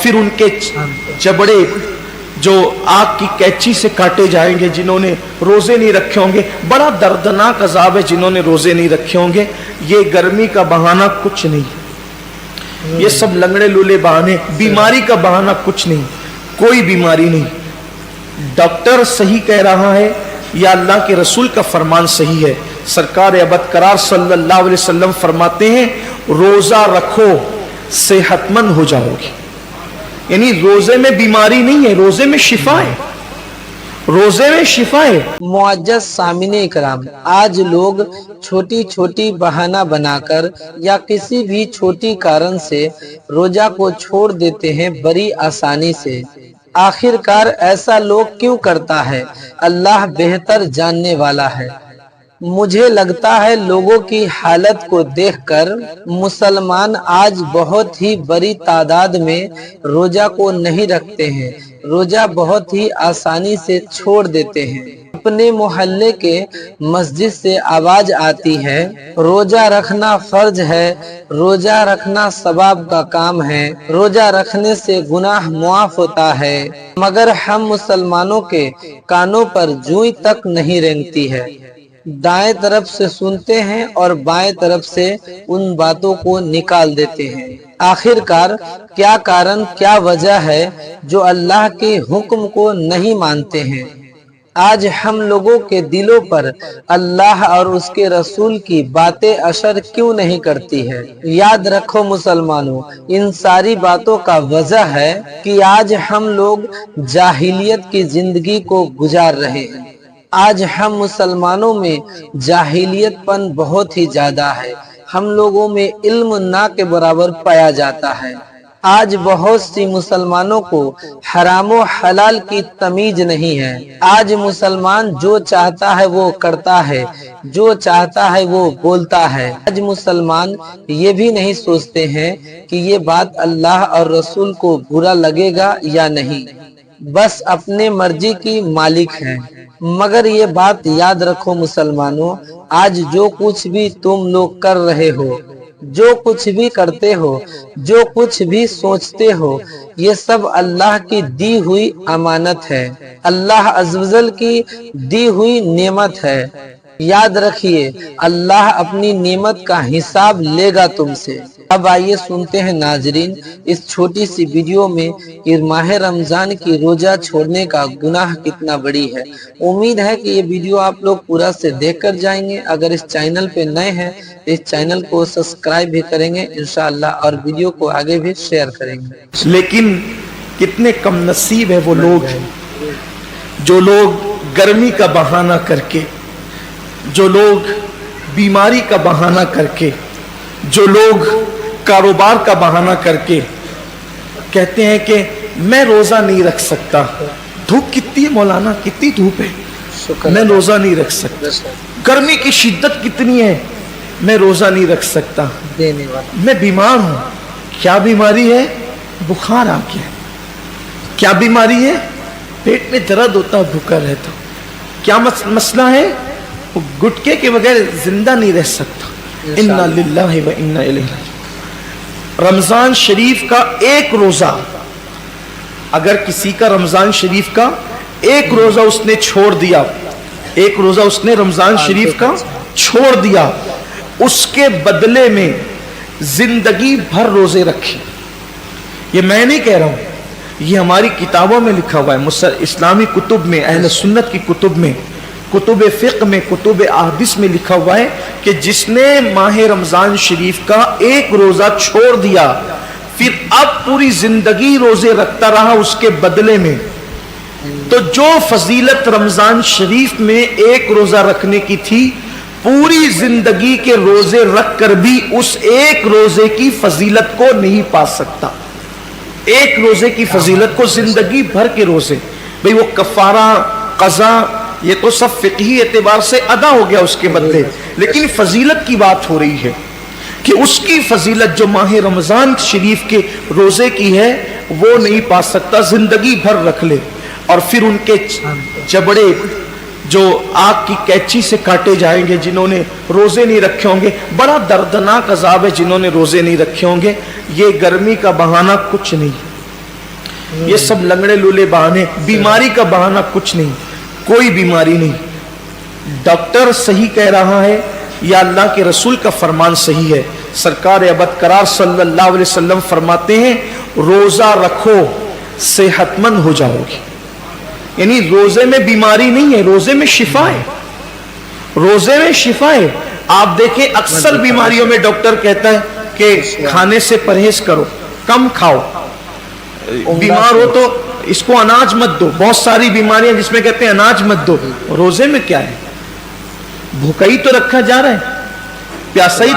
फिर उनके जबड़े जो आग की कैंची से काटे जाएंगे जिन्होंने रोजे नहीं रखे होंगे। बड़ा दर्दनाक अजाब है जिन्होंने रोजे नहीं रखे होंगे। ये गर्मी का बहाना कुछ नहीं, ये सब लंगड़े लूले बहाने, बीमारी का बहाना कुछ नहीं, कोई बीमारी नहीं। डॉक्टर सही कह रहा है या अल्लाह के रसूल का फरमान सही है। सरकार अबद करार सल्लल्लाहु अलैहि वसल्लम फरमाते हैं रोजा रखो सेहतमंद हो जाओगे। यानी रोजे में बीमारी नहीं है, रोजे में शिफा है, रोजे में शिफा है। मुअज्जज़ सामिने इकराम, आज लोग छोटी छोटी बहाना बनाकर या किसी भी छोटी कारण से रोजा को छोड़ देते हैं बड़ी आसानी से। आखिरकार ऐसा लोग क्यों करता है, अल्लाह बेहतर जानने वाला है। मुझे लगता है लोगों की हालत को देखकर मुसलमान आज बहुत ही बड़ी तादाद में रोजा को नहीं रखते हैं, रोजा बहुत ही आसानी से छोड़ देते हैं। अपने मोहल्ले के मस्जिद से आवाज आती है रोजा रखना फर्ज है, रोजा रखना सवाब का काम है, रोजा रखने से गुनाह मुआफ होता है, मगर हम मुसलमानों के कानों पर जूं तक नहीं रेंगती है। दाएं तरफ से सुनते हैं और बाएं तरफ से उन बातों को निकाल देते हैं। आखिरकार क्या कारण, क्या वजह है जो अल्लाह के हुक्म को नहीं मानते हैं? आज हम लोगों के दिलों पर अल्लाह और उसके रसूल की बातें असर क्यों नहीं करती है? याद रखो मुसलमानों, इन सारी बातों का वजह है कि आज हम लोग जाहिलियत की जिंदगी को गुजार रहे हैं। आज हम मुसलमानों में जाहिलियतपन बहुत ही ज्यादा है, हम लोगों में इल्म ना के बराबर पाया जाता है। आज बहुत सी मुसलमानों को हराम व हलाल की तमीज नहीं है। आज मुसलमान जो चाहता है वो करता है, जो चाहता है वो बोलता है। आज मुसलमान ये भी नहीं सोचते हैं कि ये बात अल्लाह और रसूल को बुरा लगेगा या नहीं, बस अपने मर्जी की मालिक हैं। मगर ये बात याद रखो मुसलमानों, आज जो कुछ भी तुम लोग कर रहे हो, जो कुछ भी करते हो, जो कुछ भी सोचते हो, ये सब अल्लाह की दी हुई अमानत है, अल्लाह अज़्ज़वजल की दी हुई नेमत है। याद रखिए अल्लाह अपनी नेमत का हिसाब लेगा तुमसे। अब आइए सुनते हैं नाजरीन इस छोटी सी वीडियो में कि माह रमजान की रोजा छोड़ने का गुनाह कितना बड़ी है। उम्मीद है कि ये वीडियो आप लोग पूरा से देख कर जाएंगे। अगर इस चैनल पे नए हैं तो इस चैनल को सब्सक्राइब भी करेंगे इंशाअल्लाह, और वीडियो को आगे भी शेयर करेंगे। लेकिन कितने कम नसीब है वो लोग जो लोग गर्मी का बहाना करके, जो लोग बीमारी का बहाना करके, जो लोग कारोबार का बहाना करके कहते हैं कि मैं रोजा नहीं रख सकता। धूप कितनी है मौलाना, कितनी धूप है, मैं रोजा नहीं रख सकता। गर्मी की शिद्दत कितनी है, मैं रोजा नहीं रख सकता। देने वाला मैं बीमार हूं। क्या बीमारी है? बुखार आ गया। क्या बीमारी है? पेट में दर्द होता है भूखा रहता। क्या मसला है? वो गुटके के बगैर जिंदा नहीं रह सकता। इन्ना लिल्लाहि व इन्ना इलैहि राजिऊन। रमजान शरीफ का एक रोजा, अगर किसी का रमजान शरीफ का एक रोजा उसने छोड़ दिया, एक रोजा उसने रमजान शरीफ का छोड़ दिया, उसके बदले में जिंदगी भर रोजे रखे। ये मैं नहीं कह रहा हूं, ये हमारी किताबों में लिखा हुआ है, इस्लामी कुतुब में, अहले सुन्नत की कुतुब में, कुतुब फ़िक़्ह में, कुतुब अहदीस में लिखा हुआ है कि जिसने माह रमजान शरीफ का एक रोजा छोड़ दिया फिर अब पूरी जिंदगी रोजे रखता रहा उसके बदले में, तो जो फजीलत रमजान शरीफ में एक रोजा रखने की थी, पूरी जिंदगी के रोजे रख कर भी उस एक रोजे की फजीलत को नहीं पा सकता। एक रोजे की फजीलत को जिंदगी भर के रोजे, भाई वो कफारा कज़ा ये तो सब फिक़ही एतबार से अदा हो गया उसके बदले, लेकिन फजीलत की बात हो रही है कि उसकी फजीलत जो माह रमजान शरीफ के रोजे की है वो नहीं पा सकता, जिंदगी भर रख ले। और फिर उनके जबड़े जो आग की कैंची से काटे जाएंगे जिन्होंने रोजे नहीं रखे होंगे। बड़ा दर्दनाक अजाब है जिन्होंने रोजे नहीं रखे होंगे। ये गर्मी का बहाना कुछ नहीं, ये सब लंगड़े लूले बहाने, बीमारी का बहाना कुछ नहीं, कोई बीमारी नहीं। डॉक्टर सही कह रहा है या अल्लाह के रसूल का फरमान सही है। सरकार अबद करार सल्लल्लाहु अलैहि वसल्लम फरमाते हैं, रोजा रखो सेहतमंद हो जाओगे। यानी रोजे में बीमारी नहीं है, रोजे में शिफा है, रोजे में शिफा है। आप देखें अक्सर बीमारियों में डॉक्टर कहता है कि खाने से परहेज करो, कम खाओ, बीमार हो तो इसको अनाज मत दो। बहुत सारी बीमारियां जिसमें कहते हैं अनाज मत दो, रोजे में क्या है, भूखा ही तो रखा जा रहा है, प्यासा ही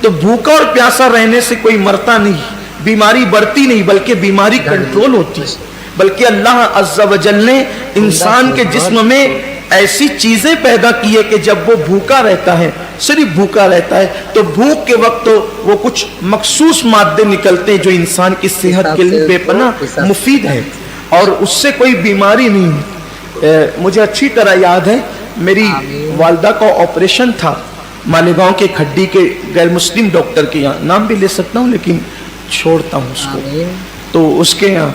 तो भूखा और प्यासा रहने से कोई मरता नहीं, बीमारी बढ़ती नहीं, बल्कि बीमारी कंट्रोल होती है। बल्कि अल्लाह अज़्ज़ा वजल ने इंसान के जिस्म में ऐसी चीजें पैदा की है कि जब वो भूखा रहता है, सिर्फ भूखा रहता है, तो भूख के वक्त तो वो कुछ मखसूस मादे निकलते हैं जो इंसान की सेहत के लिए बेपनाह मुफीद है और उससे कोई बीमारी नहीं। मुझे अच्छी तरह याद है, मेरी वालदा का ऑपरेशन था मालेगांव के खड्डी के गैर मुस्लिम डॉक्टर के यहाँ, नाम भी ले सकता हूँ लेकिन छोड़ता हूँ उसको, तो उसके यहाँ।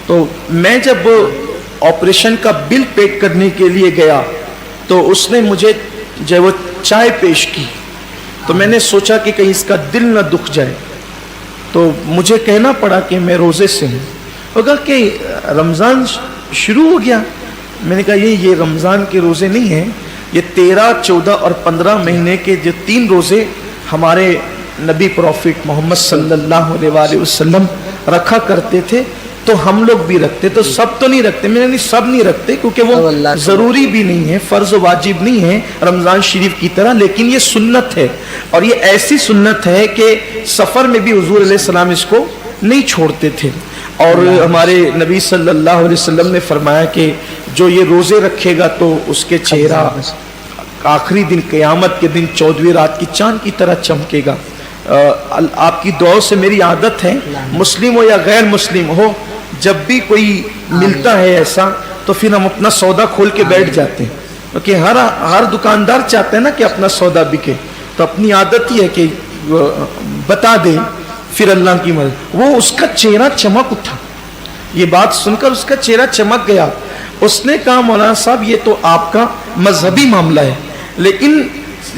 तो मैं जब ऑपरेशन का बिल पे करने के लिए गया तो उसने मुझे जब वो चाय पेश की तो मैंने सोचा कि कहीं इसका दिल न दुख जाए, तो मुझे कहना पड़ा कि मैं रोज़े से हूँ। वो कहा कि रमज़ान शुरू हो गया। मैंने कहा ये रमज़ान के रोज़े नहीं हैं, ये 13, 14 और 15 महीने के जो 3 रोज़े हमारे नबी प्रॉफिट मोहम्मद सल्लल्लाहु अलैहि वसल्लम रखा करते थे, तो हम लोग भी रखते। तो सब तो नहीं रखते, मैंने नहीं सब नहीं रखते क्योंकि वो ज़रूरी भी नहीं है, फ़र्ज़ वाजिब नहीं है रमज़ान शरीफ की तरह, लेकिन ये सुन्नत है। और ये ऐसी सुन्नत है कि सफ़र में भी हुज़ूर अलैहिस्सलाम इसको नहीं छोड़ते थे। और हमारे नबी सल्लल्लाहु अलैहि वसल्लम ने फरमाया कि जो ये रोज़े रखेगा तो उसके चेहरा आखिरी दिन क़यामत के दिन 14वीं रात की चांद की तरह चमकेगा। आपकी दुआओं से मेरी आदत है, मुस्लिम हो या गैर मुस्लिम हो, जब भी कोई मिलता है ऐसा तो फिर हम अपना सौदा खोल के बैठ जाते हैं, क्योंकि हर दुकानदार चाहते हैं ना कि अपना सौदा बिके। तो अपनी आदत ही है कि बता दे, फिर अल्लाह की मदद। वो उसका चेहरा चमक उठा, ये बात सुनकर उसका चेहरा चमक गया। उसने कहा मौलाना साहब ये तो आपका मजहबी मामला है, लेकिन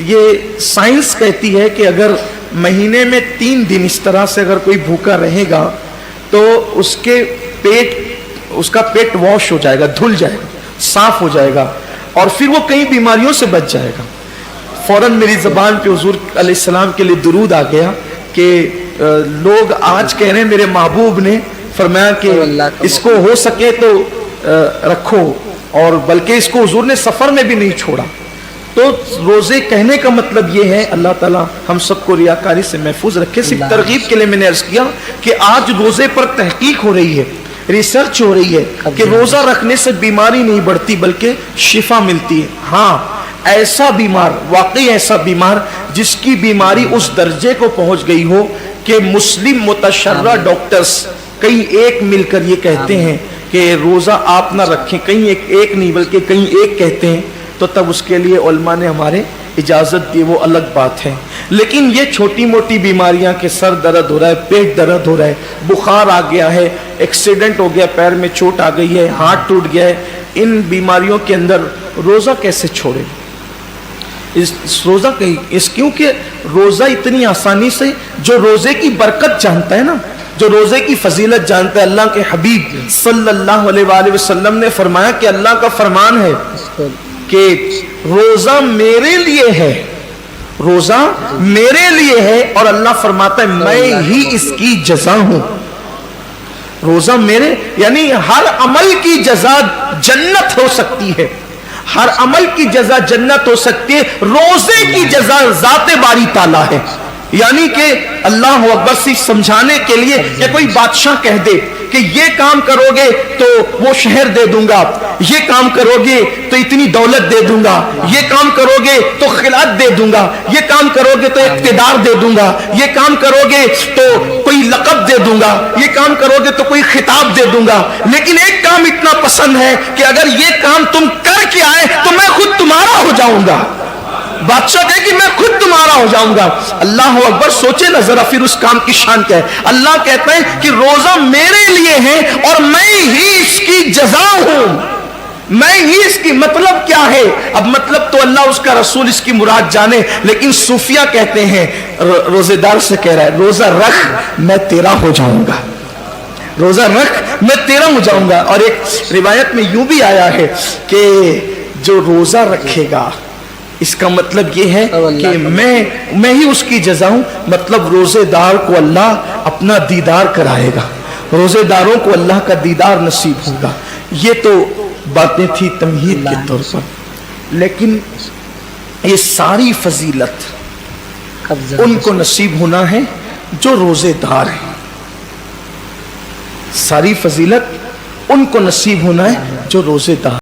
ये साइंस कहती है कि अगर महीने में 3 दिन इस तरह से अगर कोई भूखा रहेगा तो उसका पेट वॉश हो जाएगा, धुल जाएगा, साफ हो जाएगा और फिर वो कई बीमारियों से बच जाएगा। फौरन मेरी ज़बान पे हुजूर अलैहिस्सलाम के लिए दुरूद आ गया कि लोग आज कह रहे हैं मेरे महबूब ने फरमाया कि इसको हो सके तो रखो, और बल्कि इसको हुजूर ने सफ़र में भी नहीं छोड़ा। तो रोज़े कहने का मतलब ये है, अल्लाह ताला हम सबको रियाकारी से महफूज रखे। सिर्फ तरगीब के लिए मैंने अर्ज़ किया कि आज रोज़े पर तहकीक हो रही है, रिसर्च हो रही है कि रोज़ा रखने से बीमारी नहीं बढ़ती बल्कि शिफा मिलती है। हाँ, ऐसा बीमार, वाकई ऐसा बीमार जिसकी बीमारी उस दर्जे को पहुंच गई हो कि मुस्लिम मुतशर्रा डॉक्टर्स कहीं एक मिलकर ये कहते हैं कि रोज़ा आप ना रखें, कहीं एक नहीं बल्कि कहीं एक कहते हैं, तो तब उसके लिए उलमा ने हमारे इजाज़त दी, वो अलग बात है। लेकिन ये छोटी मोटी बीमारियां कि सर दर्द हो रहा है, पेट दर्द हो रहा है, बुखार आ गया है, एक्सीडेंट हो गया, पैर में चोट आ गई है, हाथ टूट गया है, इन बीमारियों के अंदर रोज़ा कैसे छोड़े? इस रोज़ा क्योंकि रोज़ा इतनी आसानी से, जो रोज़े की बरकत जानता है ना, जो रोज़े की फजीलत जानता है, अल्लाह के हबीब सल्लल्लाहु अलैहि वसल्लम ने फरमाया कि अल्लाह का फरमान है कि रोज़ा मेरे लिए है, रोज़ा मेरे लिए है, और अल्लाह फरमाता है मैं ही इसकी जज़ा हूं। रोज़ा मेरे, यानी हर अमल की जज़ा जन्नत हो सकती है, हर अमल की जज़ा जन्नत हो सकती है, रोज़े की जज़ा ज़ाते बारी ताला है। यानी कि अल्लाह अकबर से समझाने के लिए कि कोई बादशाह कह दे कि ये काम करोगे तो वो शहर दे दूंगा, ये काम करोगे तो इतनी दौलत दे दूंगा, ये काम करोगे तो खिलात दे दूंगा, ये काम करोगे तो इक़्तिदार दे दूंगा, ये काम करोगे तो कोई लक़ब दे दूंगा, ये काम करोगे तो कोई खिताब दे दूंगा। लेकिन एक काम इतना पसंद है कि अगर ये काम तुम करके आए तो मैं खुद तुम्हारा हो जाऊंगा। बादशाह कहे कि मैं खुद तुम्हारा हो जाऊंगा। अल्लाह अकबर, सोचे ना जरा फिर उस काम की शान क्या है। अल्लाह कहता है कि रोजा मेरे लिए है और मैं ही इसकी जजा हूं, मैं ही इसकी। मतलब क्या है? अब मतलब तो अल्लाह उसका रसूल इसकी मुराद जाने, लेकिन सूफिया कहते हैं, रोजेदार से कह रहा है रोजा रख मैं तेरा हो जाऊंगा, रोजा रख मैं तेरा हो जाऊंगा। और एक रिवायत में यूं भी आया है कि जो रोजा रखेगा इसका मतलब ये है कि मैं ही उसकी जजा हूं। मतलब रोजेदार को अल्लाह अपना दीदार कराएगा, रोजेदारों को अल्लाह का दीदार नसीब होगा। ये तो बातें थी तमहीद के तौर पर, लेकिन ये सारी फजीलत उनको नसीब होना है जो रोजेदार हैं। सारी फजीलत उनको नसीब होना है जो रोजेदार